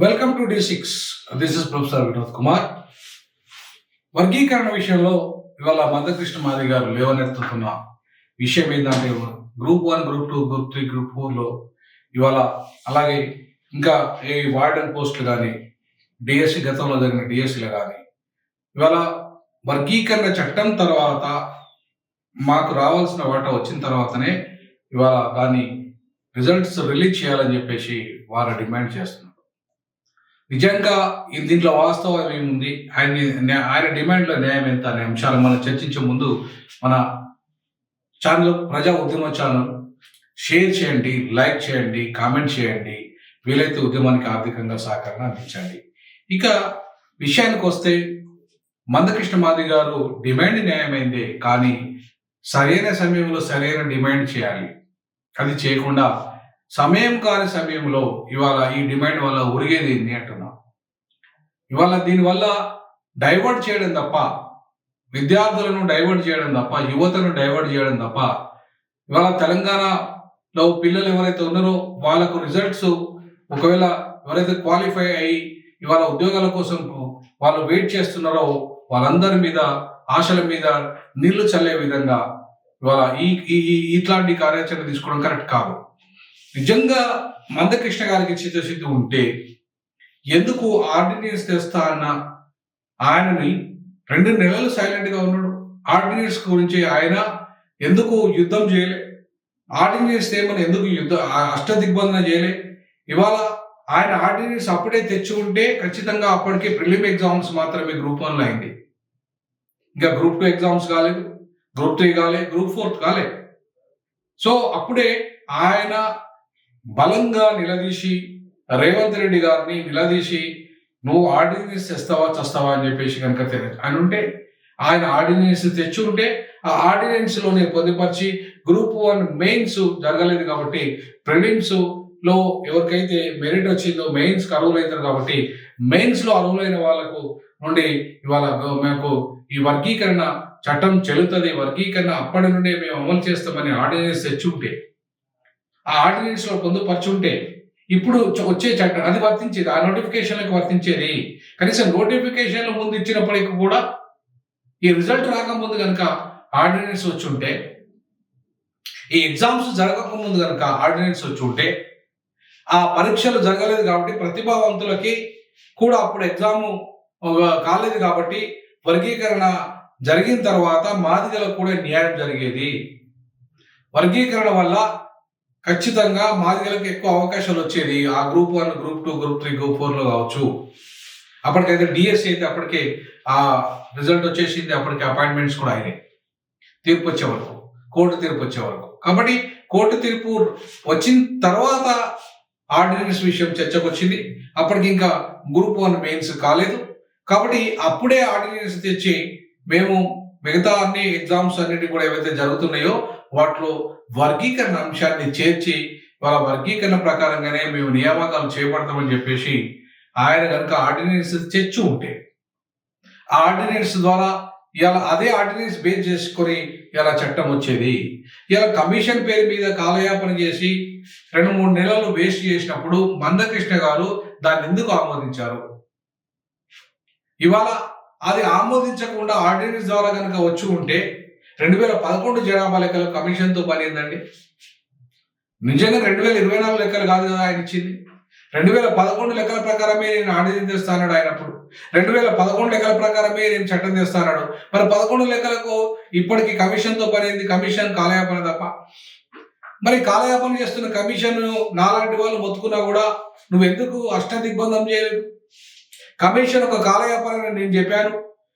Welcome to D6. This is professor Vinod Kumar. వర్గీకరణ విషయంలో ఇవాళ మందకృష్ణ మాదిగ గారు లేవనెత్తుతున్న విషయం ఏంటంటే గ్రూప్ 1, గ్రూప్ 2, గ్రూప్ 3, గ్రూప్ 4లో ఇవాళ అలాగే ఇంకా ఈ వార్డెన్ పోస్టులు కానీ డిఎస్సి గతంలో జరిగిన డిఎస్సిలు కానీ ఇవాళ వర్గీకరణ చట్టం తర్వాత మాకు రావాల్సిన వాటా వచ్చిన తర్వాతనే ఇవాళ దాన్ని రిజల్ట్స్ రిలీజ్ చేయాలని చెప్పేసి వారు డిమాండ్ చేస్తున్నారు. నిజంగా దీంట్లో వాస్తవం ఏముంది, ఆయన డిమాండ్లో న్యాయం ఎంత అనే అంశాలు మనం చర్చించే ముందు మన ఛానల్ ప్రజా ఉద్యమ ఛానల్ షేర్ చేయండి, లైక్ చేయండి, కామెంట్ చేయండి, వీలైతే ఉద్యమానికి ఆర్థికంగా సహకారం అందించండి. ఇక విషయానికి వస్తే మందకృష్ణ మాదిగ గారు డిమాండ్ న్యాయమైందే, కానీ సరైన సమయంలో సరైన డిమాండ్ చేయాలి. అది చేయకుండా సమయం కాని సమయంలో ఇవాళ ఈ డిమాండ్ వల్ల ఒరిగేది ఏంటి అంటున్నాం. ఇవాళ దీనివల్ల డైవర్ట్ చేయడం తప్ప, విద్యార్థులను డైవర్ట్ చేయడం తప్ప, యువతను డైవర్ట్ చేయడం తప్ప, ఇవాళ తెలంగాణలో పిల్లలు ఎవరైతే ఉన్నారో వాళ్ళకు రిజల్ట్స్ ఒకవేళ ఎవరైతే క్వాలిఫై అయ్యి ఇవాళ ఉద్యోగాల కోసం వాళ్ళు వెయిట్ చేస్తున్నారో వాళ్ళందరి మీద ఆశల మీద నీళ్లు చల్లే విధంగా ఇవాళ ఇట్లాంటి కార్యాచరణ తీసుకోవడం కరెక్ట్ కాదు. నిజంగా మందకృష్ణ గారికి చిత్తశుద్ధి ఉంటే ఎందుకు ఆర్డినెన్స్ తెస్తా అన్న ఆయనని 2 నెలలు సైలెంట్గా ఉన్నాడు. ఆర్డినెన్స్ గురించి ఆయన ఎందుకు యుద్ధం చేయలే, ఆర్డినెన్స్ ఏమని ఎందుకు అష్టదిగ్బంధన చేయలే. ఇవాళ ఆయన ఆర్డినెన్స్ అప్పుడే తెచ్చుకుంటే ఖచ్చితంగా అప్పటికే ప్రిలిమ్ ఎగ్జామ్స్ మాత్రమే గ్రూప్ 1లో అయింది. ఇంకా గ్రూప్ 2 ఎగ్జామ్స్ కాలేదు, గ్రూప్ 3 కాలే, గ్రూప్ 4 కాలే. సో అప్పుడే ఆయన బలంగా నిలదీసి రేవంత్ రెడ్డి గారిని నిలదీసి నువ్వు ఆర్డినెన్స్ తెస్తావా చస్తావా అని చెప్పేసి కనుక అని ఉంటే ఆయన ఆర్డినెన్స్ తెచ్చి ఉంటే ఆ ఆర్డినెన్స్ లోనే పొందుపరిచి గ్రూప్ 1 మెయిన్స్ జరగలేదు కాబట్టి ప్రిలిమ్స్ లో ఎవరికైతే మెరిట్ వచ్చిందో మెయిన్స్ కి అర్హులైతారు కాబట్టి మెయిన్స్ లో అర్హులైన వాళ్ళకు నుండి ఇవాళ మాకు ఈ వర్గీకరణ చట్టం చెల్లుతుంది, వర్గీకరణ అప్పటి నుండే మేము అమలు చేస్తామని ఆర్డినెన్స్ తెచ్చి ఉంటే ఆ ఆర్డినెన్స్ లో పొందుపరచుంటే ఇప్పుడు వచ్చే చట్టం అది వర్తించేది, ఆ నోటిఫికేషన్లకు వర్తించేది. కనీసం నోటిఫికేషన్ల ముందు ఇచ్చినప్పటికీ కూడా ఈ రిజల్ట్ రాకముందు కనుక ఆర్డినెన్స్ వచ్చి ఉంటే, ఈ ఎగ్జామ్స్ జరగకముందు కనుక ఆర్డినెన్స్ వచ్చి ఉంటే, ఆ పరీక్షలు జరగలేదు కాబట్టి ప్రతిభావంతులకి కూడా అప్పుడు ఎగ్జామ్ కాలేదు కాబట్టి వర్గీకరణ జరిగిన తర్వాత మాదిగలకు కూడా న్యాయం జరిగేది. వర్గీకరణ వల్ల ఖచ్చితంగా మాదిగలకు ఎక్కువ అవకాశాలు వచ్చేది. ఆ గ్రూప్ 1, గ్రూప్ 2, గ్రూప్ 3, గ్రూప్ 4లో కావచ్చు. అప్పటికైతే డిఎస్సి అయితే అప్పటికే ఆ రిజల్ట్ వచ్చేసింది, అప్పటికి అపాయింట్మెంట్స్ కూడా అయినాయి తీర్పు వచ్చే వరకు, కోర్టు తీర్పు వచ్చే వరకు. కాబట్టి కోర్టు తీర్పు వచ్చిన తర్వాత ఆర్డినెన్స్ విషయం చర్చకు వచ్చింది. అప్పటికి ఇంకా గ్రూప్ 1 మెయిన్స్ కాలేదు కాబట్టి అప్పుడే ఆర్డినెన్స్ తెచ్చి మేము మిగతా అన్ని ఎగ్జామ్స్ అన్నిటి కూడా ఏవైతే జరుగుతున్నాయో వాటిలో వర్గీకరణ అంశాన్ని చేర్చి వాళ్ళ వర్గీకరణ ప్రకారంగానే మేము నియామకాలు చేపడతామని చెప్పేసి ఆయన కనుక ఆర్డినెన్స్ తెచ్చి ఉంటే ఆ ఆర్డినెన్స్ ద్వారా ఇలా అదే ఆర్డినెన్స్ బేస్ చేసుకొని ఇలా చట్టం వచ్చేది. ఇలా కమిషన్ పేరు మీద కాలయాపన చేసి 2-3 నెలలు వేస్ట్ చేసినప్పుడు మందకృష్ణ గారు దాన్ని ఎందుకు ఆమోదించారు? ఇవాళ అది ఆమోదించకుండా ఆర్డినెన్స్ ద్వారా కనుక వచ్చి ఉంటే 2011 జనాభా లెక్కల కమిషన్తో పని ఏందండి? నిజంగా 2024 లెక్కలు కాదు కదా ఆయన ఇచ్చింది. 2011 లెక్కల ప్రకారమే నేను ఆర్డినెన్స్ తెస్తాడు ఆయన. అప్పుడు 2011 లెక్కల ప్రకారమే నేను చట్టం తెస్తాడు. మరి 11 లెక్కలకు ఇప్పటికి కమిషన్తో పని ఏంది? కమిషన్ కాలయాపన తప్ప. మరి కాలయాపన చేస్తున్న కమిషన్ నాలాంటి వాళ్ళు మొత్తుకున్నా కూడా నువ్వెందుకు అష్టదిగ్బంధం చేయలేదు? కమిషన్ ఒక కాలయాపన నేను చెప్పాను,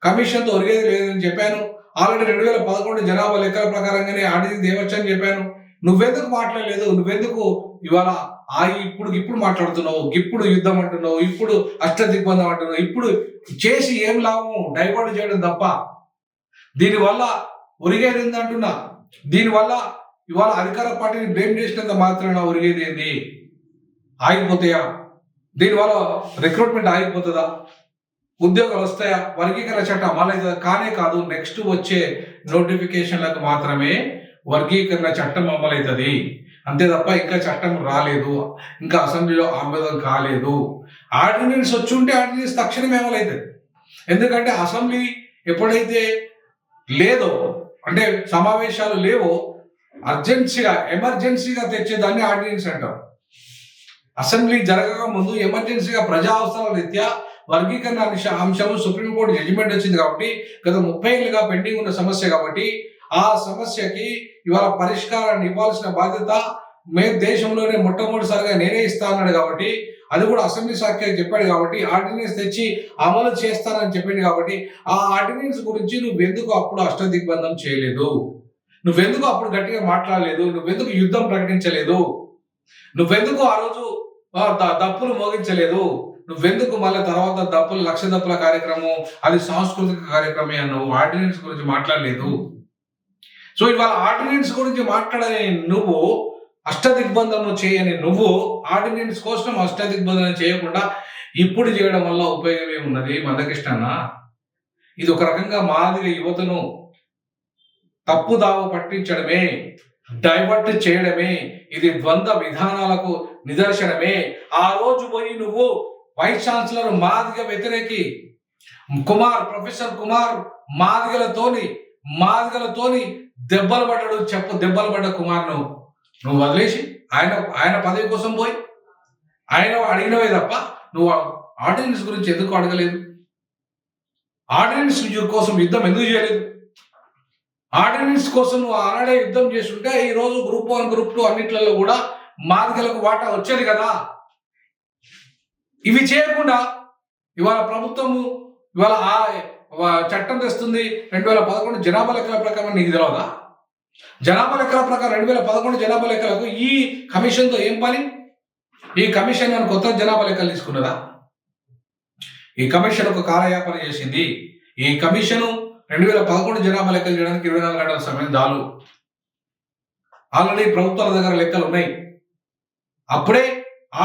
కమిషన్తో ఒరిగేది లేదని చెప్పాను. ఆల్రెడీ 2011 జనాభా లెక్కల ప్రకారంగానే ఆర్డినెన్స్ తేవచ్చని చెప్పాను. నువ్వెందుకు మాట్లాడలేదు? నువ్వెందుకు ఇవాళ ఇప్పుడు మాట్లాడుతున్నావు? ఇప్పుడు యుద్ధం అంటున్నావు, ఇప్పుడు అష్టదిగ్బంధం అంటున్నావు. ఇప్పుడు చేసి ఏం లాభం? డైవర్ట్ చేయడం తప్ప. దీనివల్ల ఒరిగేది ఏంది అంటున్నా. దీనివల్ల ఇవాళ అధికార పార్టీని బ్లేమ్ చేసినంత మాత్రాన ఒరిగేది ఏంది? ఆగిపోతాయా? దీనివల్ల రిక్రూట్మెంట్ ఆగిపోతుందా? ఉద్యోగాలు వస్తాయా? వర్గీకరణ చట్టం అమలవుతుందా? కానే కాదు. నెక్స్ట్ వచ్చే నోటిఫికేషన్లకు మాత్రమే వర్గీకరణ చట్టం అమలవుతుంది. అంతే తప్ప ఇంకా చట్టం రాలేదు, ఇంకా అసెంబ్లీలో ఆమోదం కాలేదు. ఆర్డినెన్స్ వచ్చి ఉంటే ఆర్డినెన్స్ తక్షణమే అమలవుతుంది. ఎందుకంటే అసెంబ్లీ ఎప్పుడైతే లేదో, అంటే సమావేశాలు లేవో, ఎమర్జెన్సీగా తెచ్చేదాన్ని ఆర్డినెన్స్ అంటారు. అసెంబ్లీ జరగక ముందు ఎమర్జెన్సీగా ప్రజా అవసరాల రీత్యా వర్గీకరణ అంశం సుప్రీంకోర్టు జడ్జిమెంట్ వచ్చింది కాబట్టి, గత 30 ఏళ్ళుగా పెండింగ్ ఉన్న సమస్య కాబట్టి, ఆ సమస్యకి ఇవాళ పరిష్కారాన్ని ఇవ్వాల్సిన బాధ్యత దేశంలోనే మొట్టమొదటిసారిగా నేనే ఇస్తానన్నాడు కాబట్టి, అది కూడా అసెంబ్లీ సాక్షిగా చెప్పాడు కాబట్టి, ఆర్డినెన్స్ తెచ్చి అమలు చేస్తానని చెప్పింది కాబట్టి, ఆ ఆర్డినెన్స్ గురించి నువ్వెందుకు అప్పుడు అష్టదిగ్బంధం చేయలేదు? నువ్వెందుకు అప్పుడు గట్టిగా మాట్లాడలేదు? నువ్వెందుకు యుద్ధం ప్రకటించలేదు? నువ్వెందుకు ఆ రోజు దప్పులు మోగించలేదు? నువ్వెందుకు మళ్ళీ తర్వాత లక్ష దప్పుల కార్యక్రమం, అది సాంస్కృతిక కార్యక్రమే అన్నావు? ఆర్డినెన్స్ గురించి మాట్లాడలేదు. సో ఇవాళ ఆర్డినెన్స్ గురించి మాట్లాడని నువ్వు, అష్టదిగ్బంధనం చేయని నువ్వు, ఆర్డినెన్స్ కోసం అష్టదిగ్బంధనం చేయకుండా ఇప్పుడు చేయడం వల్ల ఉపయోగం ఏమున్నది మందకృష్ణ? ఇది ఒక రకంగా మాదిగ యువతను తప్పుదావ పట్టించడమే, డైవర్ట్ చేయడమే. ఇది ద్వంద్వ విధానాలకు నిదర్శనమే. ఆ రోజు పోయి నువ్వు వైస్ ఛాన్సలర్ మాదిగ వ్యతిరేకి ప్రొఫెసర్ కుమార్ మాదిగలతోని దెబ్బలు పడ్డ కుమార్ను నువ్వు వదిలేసి ఆయన పదవి కోసం పోయి ఆయన అడిగినవే తప్ప నువ్వు ఆర్డినెన్స్ గురించి ఎందుకు అడగలేదు? ఆర్డినెన్స్ కోసం యుద్ధం ఎందుకు చేయలేదు? ఆర్డినెన్స్ కోసం నువ్వు ఆనాడే యుద్ధం చేస్తుంటే ఈ రోజు గ్రూప్ 1, గ్రూప్ 2 అన్నిట్లలో కూడా మాదిగలకు వాటా వచ్చేది కదా. ఇవి చేయకుండా ఇవాళ ప్రభుత్వము ఇవాళ చట్టం తెస్తుంది 2011 జనాభా లెక్కల ప్రకారం. నీకు తెలియదా? జనాభా లెక్కల ప్రకారం 2011 జనాభా లెక్కలకు ఈ కమిషన్తో ఏం పని? ఈ కమిషన్ అని కొత్త జనాభా లెక్కలు తీసుకున్నదా? ఈ కమిషన్ ఒక కాలయాపన చేసింది. ఈ కమిషన్ 2011 జనాభా లెక్కలు చేయడానికి 24 గంటల సమయం చాలు. ఆల్రెడీ ప్రభుత్వాల దగ్గర లెక్కలు ఉన్నాయి. అప్పుడే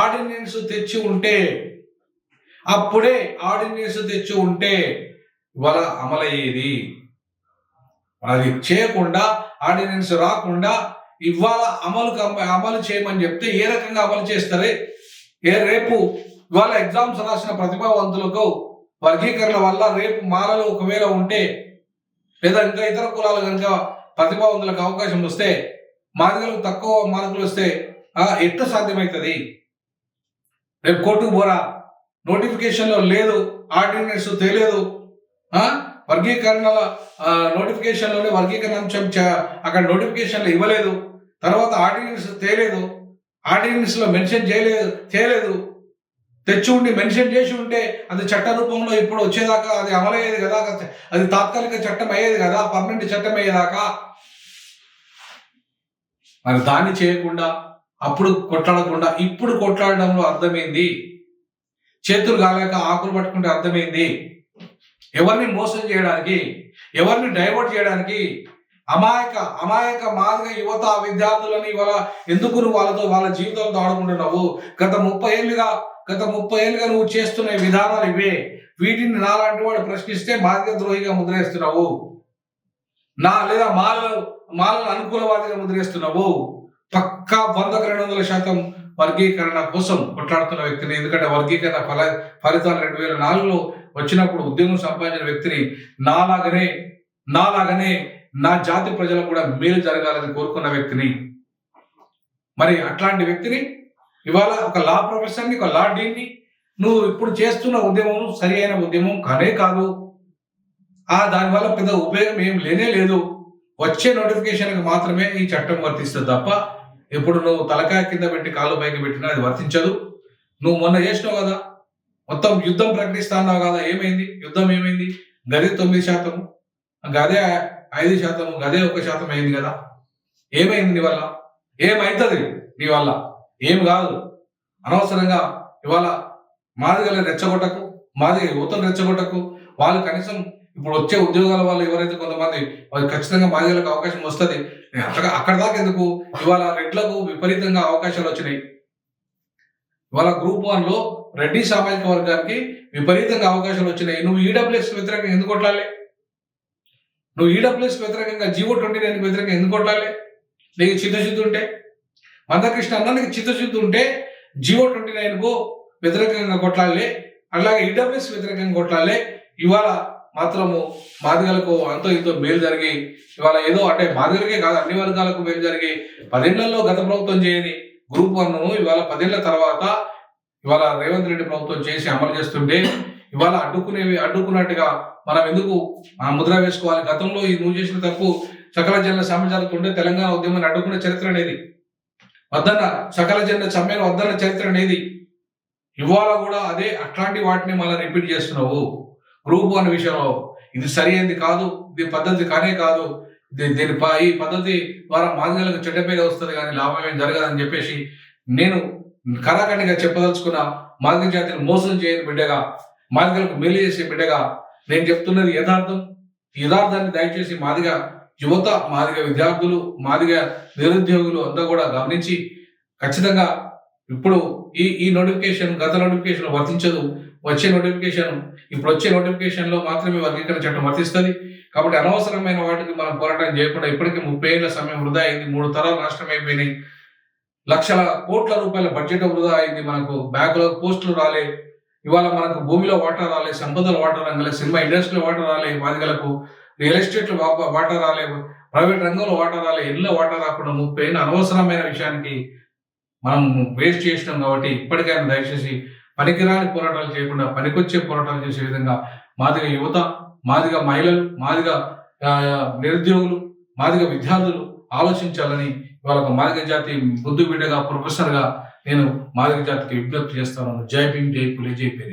ఆర్డినెన్స్ తెచ్చి ఉంటే ఇవాళ అమలయ్యేది. అది చేయకుండా, ఆర్డినెన్స్ రాకుండా ఇవాళ అమలు చేయమని చెప్తే ఏ రకంగా అమలు చేస్తారే? రేపు ఇవాళ ఎగ్జామ్స్ రాసిన ప్రతిభావంతులకు వర్గీకరణ వల్ల రేపు మాలలు ఒకవేళ ఉంటే, లేదా ఇంకా ఇతర కులాలు కనుక ప్రతిభావంతులకు అవకాశం వస్తే, మాదిగలకు తక్కువ మార్కులు వస్తే ఎట్లా సాధ్యమవుతుంది? రేపు కోర్టుకు పోరా, నోటిఫికేషన్లో లేదు, ఆర్డినెన్స్ తెలియదు, వర్గీకరణ నోటిఫికేషన్లోనే వర్గీకరణ అంశం అక్కడ నోటిఫికేషన్లో ఇవ్వలేదు, తర్వాత ఆర్డినెన్స్ తేలేదు, ఆర్డినెన్స్లో మెన్షన్ చేయలేదు, తెచ్చి ఉండి మెన్షన్ చేసి ఉంటే అది చట్ట రూపంలో ఇప్పుడు వచ్చేదాకా అది అమలయ్యేది కదా, అది తాత్కాలిక చట్టం అయ్యేది కదా, పర్మనెంట్ చట్టం అయ్యేదాకా. మరి దాన్ని చేయకుండా, అప్పుడు కొట్లాడకుండా ఇప్పుడు కొట్లాడడంలో అర్థమైంది. చేతులు కాలేక ఆకులు పట్టుకుంటే అర్థమైంది. ఎవరిని మోసం చేయడానికి, ఎవరిని డైవర్ట్ చేయడానికి, అమాయక మాదిగ యువత విద్యార్థులని ఎందుకు నువ్వు వాళ్ళ జీవితాలతో ఆడుకుంటున్నావు? గత 30 ఏళ్ళుగా నువ్వు చేస్తున్న విధానాలు ఇవే. వీటిని నాలాంటి వాడు ప్రశ్నిస్తే మాదిగ ద్రోహిగా ముద్రేస్తున్నావు, లేదా మాలను అనుకూలవాదిగా ముద్రేస్తున్నావు. పక్కా 100-200% వర్గీకరణ కోసం కొట్లాడుతున్న వ్యక్తిని, ఎందుకంటే వర్గీకరణ ఫలితాలు 2004లో వచ్చినప్పుడు ఉద్యోగం సంపాదించిన వ్యక్తిని, నాలాగనే నా జాతి ప్రజలకు కూడా మేలు జరగాలని కోరుకున్న వ్యక్తిని. మరి అట్లాంటి వ్యక్తిని ఇవాళ ఒక లా ప్రొఫెసర్ని, ఒక లా డీన్ని నువ్వు ఇప్పుడు చేస్తున్న ఉద్యమం సరి అయిన ఉద్యమం కానే కాదు. దానివల్ల పెద్ద ఉపయోగం ఏం లేదు. వచ్చే నోటిఫికేషన్కి మాత్రమే ఈ చట్టం వర్తిస్తుంది తప్ప ఇప్పుడు నువ్వు తలకాయ కింద పెట్టి కాలు పైకి పెట్టినా అది వర్తించదు. నువ్వు మొన్న చేసినావు కదా, మొత్తం యుద్ధం ప్రకటిస్తా అన్నావు కదా, ఏమైంది? యుద్ధం ఏమైంది? గదే 9%, గదే 5%, గదే 1% అయింది కదా. ఏమైంది నీ వల్ల? ఏమైతుంది నీ వల్ల? ఏం కాదు. అనవసరంగా ఇవాళ మాదిగలను రెచ్చగొట్టకు, మాదిగ యువతను రెచ్చగొట్టకు. వాళ్ళు కనీసం ఇప్పుడు వచ్చే ఉద్యోగాల వాళ్ళు ఎవరైతే కొంతమంది వాళ్ళు ఖచ్చితంగా మాదిగలకు అవకాశం వస్తుంది. అక్కడ దాకా ఎందుకు? ఇవాళ రెడ్లకు విపరీతంగా అవకాశాలు వచ్చినాయి. ఇవాళ గ్రూప్ 1లో రెడ్డి సామాజిక వర్గానికి విపరీతంగా అవకాశాలు వచ్చినాయి. నువ్వు ఈడబ్ల్యూఎస్ వ్యతిరేకంగా ఎందుకు కొట్లాలి? నువ్వు ఈడబ్ల్యూఎస్ వ్యతిరేకంగా జీవో 29 వ్యతిరేకంగా ఎందుకు కొట్లాలి? నీకు చిత్తశుద్ధి ఉంటే మందకృష్ణ అన్నానికి చిత్తశుద్ధి ఉంటే జియో 29కు వ్యతిరేకంగా కొట్లాడలే, అలాగే ఈడబ్ల్యూఎస్ వ్యతిరేకంగా కొట్లాడలే. ఇవాళ మాత్రము మాదిగలకు అంతో ఇంతో మేలు జరిగి ఇవాళ ఏదో అంటే మాదిగలకే కాదు అన్ని వర్గాలకు మేలు జరిగి 10 ఏళ్లలో గత ప్రభుత్వం చేయని గ్రూప్ 1ను ఇవాళ 10 ఏళ్ల తర్వాత ఇవాళ రేవంత్ రెడ్డి ప్రభుత్వం చేసి అమలు చేస్తుంటే ఇవాళ అడ్డుకున్నట్టుగా మనం ఎందుకు ముద్ర వేసుకోవాలి? గతంలో ఈ నువ్వు చేసిన తప్పు సకల జనుల సమ్మె జరుగుతుంటే తెలంగాణ ఉద్యమాన్ని అడ్డుకున్న చరిత్ర అనేది వద్దన్న, సకల జనుల సమ్మెను వద్దన్న చరిత్ర అనేది. ఇవాళ కూడా అదే అట్లాంటి వాటిని మళ్ళీ రిపీట్ చేస్తున్నావు. గ్రూప్ 1 విషయంలో ఇది సరి అయింది కాదు, ఇది పద్ధతి కానే కాదు, ఈ పద్ధతి ద్వారా మాదిగలకు చెడ్డ పేరు వస్తుంది కానీ లాభం ఏం జరగదని చెప్పేసి నేను కరాఖండిగా చెప్పదలుచుకున్న మాదిగ జాతిని మోసం చేయని బిడ్డగా, మాదిగలకు మేలు చేసే బిడ్డగా నేను చెప్తున్నది యథార్థం. యథార్థాన్ని దయచేసి మాదిగ యువత, మాదిగ విద్యార్థులు, మాదిగ నిరుద్యోగులు అంతా కూడా గమనించి ఖచ్చితంగా ఇప్పుడు ఈ నోటిఫికేషన్ గత నోటిఫికేషన్ వర్తించదు. వచ్చే నోటిఫికేషన్ లో మాత్రమే వర్గీకరణ చట్టం వర్తిస్తుంది. కాబట్టి అనవసరమైన వాటికి మనం పోరాటం చేయకుండా ఇప్పటికీ 30 ఏళ్ల సమయం వృధా అయింది. 3 తరాలు నష్టం అయిపోయినాయి. లక్షల కోట్ల రూపాయల బడ్జెట్ వృధా అయింది. మనకు బ్యాక్లో పోస్టులు రాలే, ఇవాళ మనకు భూమిలో వాటా రాలే, సంపదల వాటా రంగలే, సినిమా ఇండస్ట్రీలో వాటా రాలే, మాదిగలకు రియల్ ఎస్టేట్ లో వాటా రాలే, ప్రైవేట్ రంగంలో వాటా రాలే, ఇళ్ళ వాటా రాకుండా 30 ఏళ్ళు అనవసరమైన విషయానికి మనం వేస్ట్ చేసినాం. కాబట్టి ఇప్పటికైనా దయచేసి పనికిరాని పోరాటాలు చేయకుండా పనికొచ్చే పోరాటాలు చేసే విధంగా మాదిగ యువత, మాదిగ మహిళలు, మాదిగ నిరుద్యోగులు, మాదిగ విద్యార్థులు ఆలోచించాలని ఇవాళ ఒక మాదిగ జాతి ముద్దు బిడ్డగా, ప్రొఫెసర్గా నేను మాదిగ జాతికి విజ్ఞప్తి చేస్తాను. జై భీమ్, జై పులే, జై పెరియార్.